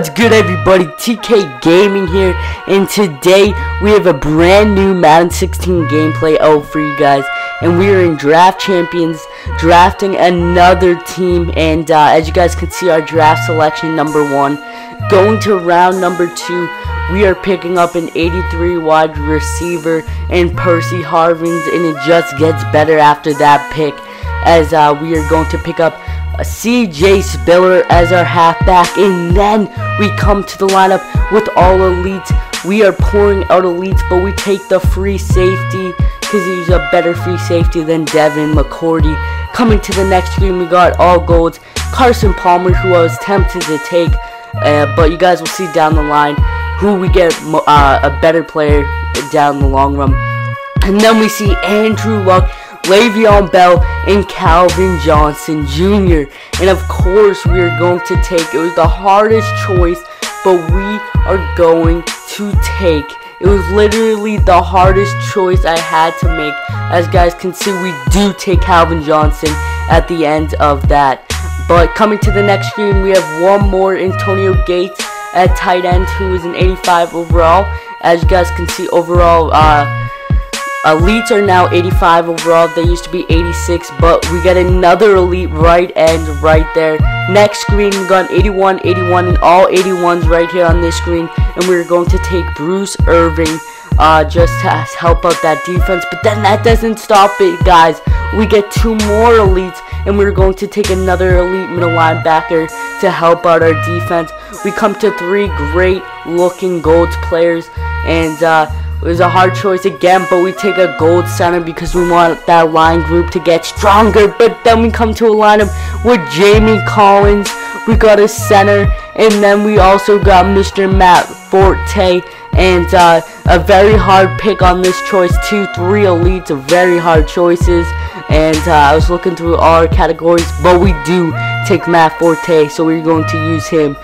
What's good, everybody? TK Gaming here, and today we have a brand new Madden 16 gameplay out for you guys, and we are in Draft Champions, drafting another team. And as you guys can see, our draft selection number 1, going to round number 2, we are picking up an 83 wide receiver and Percy Harvins, and it just gets better after that pick, as we are going to pick up CJ Spiller as our halfback. And then we come to the lineup with all elites. We are pouring out elites, but we take the free safety because he's a better free safety than Devin McCourty. Coming to the next screen, we got all golds. Carson Palmer, who I was tempted to take, but you guys will see down the line who we get a better player down the long run. And then we see Andrew Luck, Le'Veon Bell, and Calvin Johnson Jr. And of course, we are going to take, it was the hardest choice, but we are going to take, it was literally the hardest choice I had to make. As guys can see, we do take Calvin Johnson at the end of that. But coming to the next screen, we have one more, Antonio Gates at tight end, who is an 85 overall. As you guys can see, overall, elites are now 85 overall. They used to be 86, but we got another elite right end right there. Next screen, we got 81, 81, and all 81s right here on this screen. And we're going to take Bruce Irving just to help out that defense. But then that doesn't stop it, guys. We get 2 more elites, and we're going to take another elite middle linebacker to help out our defense. We come to 3 great looking golds players, and it was a hard choice again, but we take a gold center because we want that line group to get stronger. But then we come to a lineup with Jamie Collins. We got a center, and then we also got Mr. Matt Forte. And a very hard pick on this choice too. 3 elites, very hard choices. And I was looking through all our categories, but we do take Matt Forte, so we're going to use him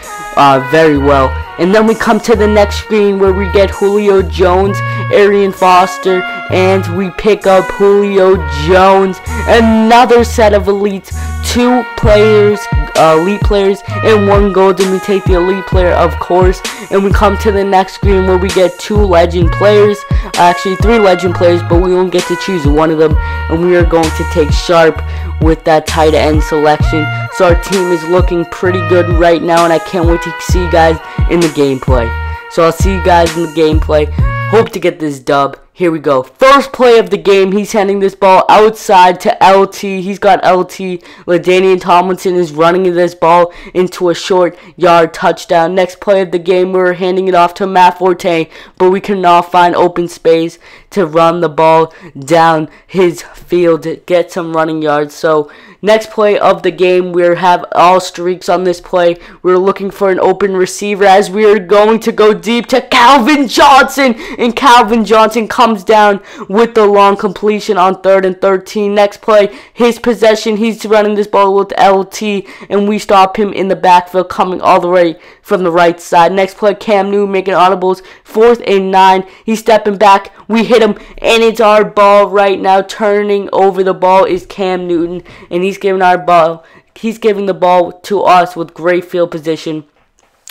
very well. And then we come to the next screen where we get Julio Jones, Arian Foster, and we pick up Julio Jones. Another set of elites, 2 players, elite players, and 1 gold, and we take the elite player, of course. And we come to the next screen where we get 2 legend players, actually 3 legend players, but we only get to choose one of them, and we are going to take Sharp with that tight end selection. So our team is looking pretty good right now, and I can't wait to see you guys in the gameplay. So I'll see you guys in the gameplay. Hope to get this dub. Here we go. First play of the game. He's handing this ball outside to LT. He's got LT. LaDainian Tomlinson is running this ball into a short yard touchdown. Next play of the game, we're handing it off to Matt Forte, but we cannot find open space to run the ball down his field, get some running yards. So next play of the game, we have all streaks on this play. We're looking for an open receiver as we are going to go deep to Calvin Johnson, and Calvin Johnson comes down with the long completion on 3rd and 13. Next play, his possession, he's running this ball with LT, and we stop him in the backfield coming all the way from the right side. Next play, Cam Newton making audibles, 4th and 9. He's stepping back. We hit him, and it's our ball right now. Turning over the ball is Cam Newton, and he's giving the ball to us with great field position.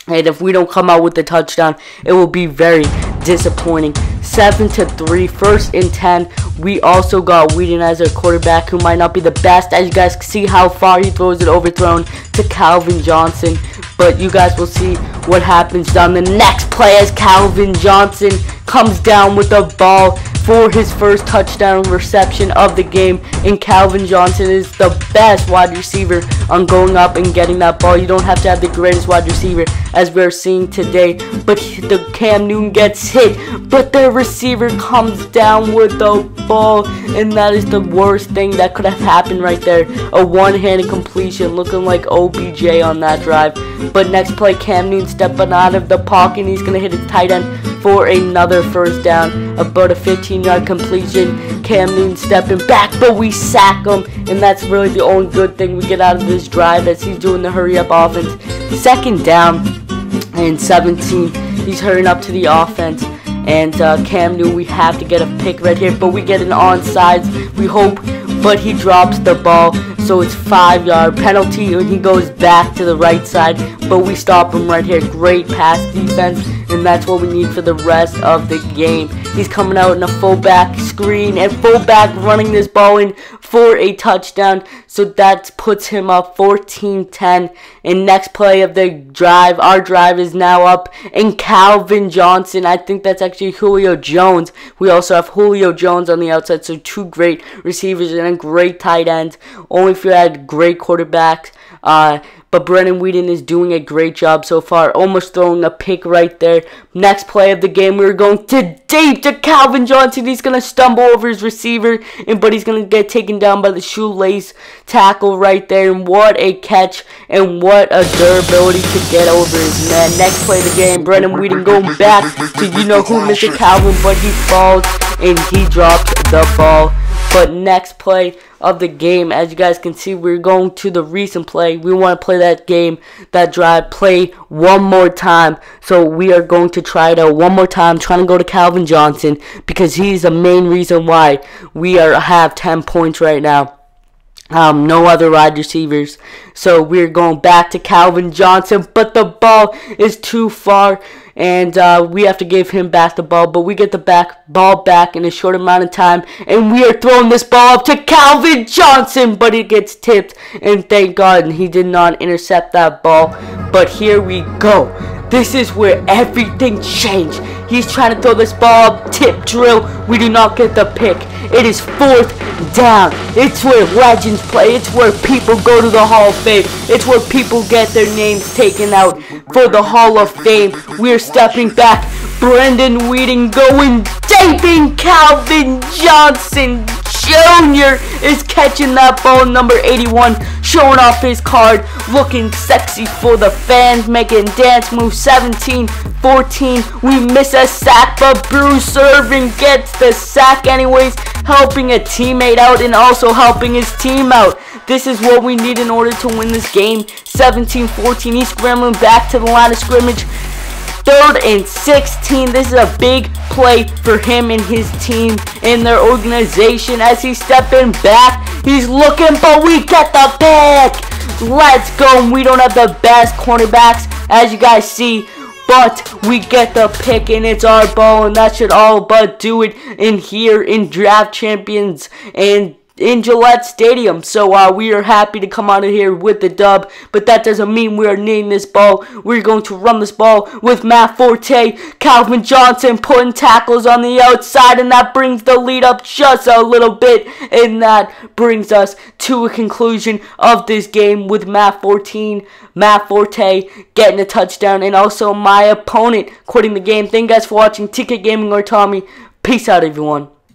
And if we don't come out with the touchdown, it will be very disappointing. 7-3, 1st and 10. We also got Whedon as our quarterback, who might not be the best. As you guys can see how far he throws it, overthrown to Calvin Johnson. But you guys will see what happens down the next play as Calvin Johnson comes down with the ball for his first touchdown reception of the game. And Calvin Johnson is the best wide receiver on going up and getting that ball. You don't have to have the greatest wide receiver, as we're seeing today. But the Cam Newton gets hit, but the receiver comes down with the ball, and that is the worst thing that could have happened right there. A one-handed completion, looking like OBJ on that drive. But next play, Cam Newton stepping out of the pocket, and he's going to hit his tight end for another first down. About a 15-yard completion. Cam Newton stepping back, but we sack him, and that's really the only good thing we get out of this drive, as he's doing the hurry-up offense. 2nd down and 17. He's hurrying up to the offense. And Cam Newton, we have to get a pick right here, but we get an onside. We hope, but he drops the ball. so it's 5-yard penalty, and he goes back to the right side, but we stop him right here. Great pass defense, and that's what we need for the rest of the game. He's coming out in a fullback screen, and fullback running this ball in for a touchdown, so that puts him up 14-10. And next play of the drive, our drive is now up, and Calvin Johnson, I think that's actually Julio Jones. We also have Julio Jones on the outside, so two great receivers and a great tight end. Only if you had great quarterbacks. But Brendan Whedon is doing a great job so far, almost throwing a pick right there. Next play of the game, we're going to deep to Calvin Johnson. He's going to stumble over his receiver, but he's going to get taken down by the shoelace tackle right there. And what a catch, and what a durability to get over his man. Next play of the game, Brendan Whedon going back to you-know-who, Mr. Calvin, but he falls, and he drops the ball. But next play of the game, as you guys can see, we're going to the recent play. We want to play that game, that drive, play one more time. So we are going to try it out one more time, trying to go to Calvin Johnson, because he's the main reason why we have 10 points right now. No other wide receivers. So we're going back to Calvin Johnson, but the ball is too far, and we have to give him back the ball, but we get the ball back in a short amount of time, and we are throwing this ball up to Calvin Johnson, but it gets tipped, and thank God he did not intercept that ball. But here we go. This is where everything changed. He's trying to throw this ball up, tip drill. We do not get the pick. It is 4th down. It's where legends play. It's where people go to the Hall of Fame. It's where people get their names taken out for the Hall of Fame. We're stepping back. Brendan Whedon going deep, and Calvin Johnson Jr. is catching that ball, number 81, showing off his card, looking sexy for the fans, making dance moves. 17-14, we miss a sack, but Bruce Irvin gets the sack anyways, helping a teammate out and also helping his team out. This is what we need in order to win this game. 17-14, he's scrambling back to the line of scrimmage. 3rd and 16. This is a big play for him and his team and their organization as he's stepping back. He's looking, but we get the pick. Let's go. We don't have the best cornerbacks, as you guys see, but we get the pick, and it's our ball, and that should all but do it in here in Draft Champions and in Gillette Stadium. So we are happy to come out of here with the dub, but that doesn't mean we are needing this ball. We're going to run this ball with Matt Forte, Calvin Johnson putting tackles on the outside, and that brings the lead up just a little bit, and that brings us to a conclusion of this game with Matt Forte getting a touchdown, and also my opponent quitting the game. Thank you guys for watching. TK Gaming or Tommy. Peace out, everyone.